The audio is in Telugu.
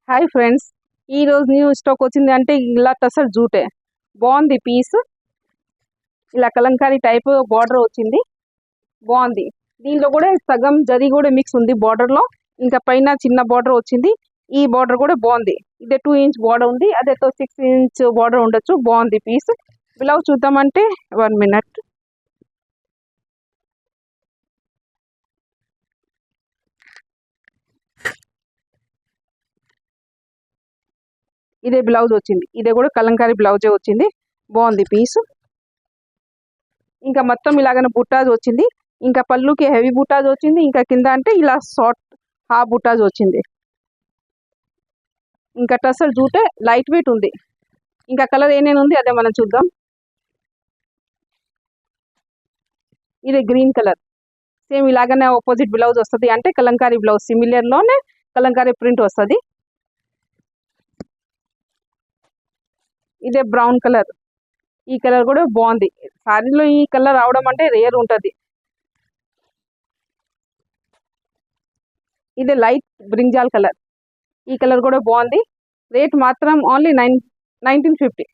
హాయ్ ఫ్రెండ్స్, ఈరోజు న్యూ స్టాక్ వచ్చింది అంటే ఇలా టసర్ జూటే బాగుంది పీస్. ఇలా కలంకారీ టైప్ బార్డర్ వచ్చింది, బాగుంది. దీంట్లో కూడా సగం జరీ కూడా మిక్స్ ఉంది బార్డర్లో. ఇంకా పైన చిన్న బార్డర్ వచ్చింది. ఈ బార్డర్ కూడా బాగుంది. ఇదే 2 ఇంచ్ బార్డర్ ఉంది, అదే 6 ఇంచ్ బార్డర్ ఉండొచ్చు. బాగుంది పీస్. బ్లౌజ్ చూద్దామంటే 1 మినిట్. ఇదే బ్లౌజ్ వచ్చింది. ఇదే కూడా కలంకారీ బ్లౌజే వచ్చింది. బాగుంది పీస్. ఇంకా మొత్తం ఇలాగనే బుట్టాజ్ వచ్చింది. ఇంకా పళ్ళుకి హెవీ బుట్టాజ్ వచ్చింది. ఇంకా కింద అంటే ఇలా షార్ట్ హాఫ్ బుట్టాజ్ వచ్చింది. ఇంకా టసల్ జూటే లైట్ వెయిట్ ఉంది. ఇంకా కలర్ ఏనేది ఉంది అదే మనం చూద్దాం. ఇది గ్రీన్ కలర్. సేమ్ ఇలాగనే ఆపోజిట్ బ్లౌజ్ వస్తుంది, అంటే కలంకారీ బ్లౌజ్ సిమిలర్ లోనే కలంకారీ ప్రింట్ వస్తుంది. ఇదే బ్రౌన్ కలర్. ఈ కలర్ కూడా బాగుంది. సారీలో ఈ కలర్ రావడం అంటే రేర్ ఉంటుంది. ఇదే లైట్ బ్రింజాల్ కలర్. ఈ కలర్ కూడా బాగుంది. రేట్ మాత్రం ఓన్లీ 1950.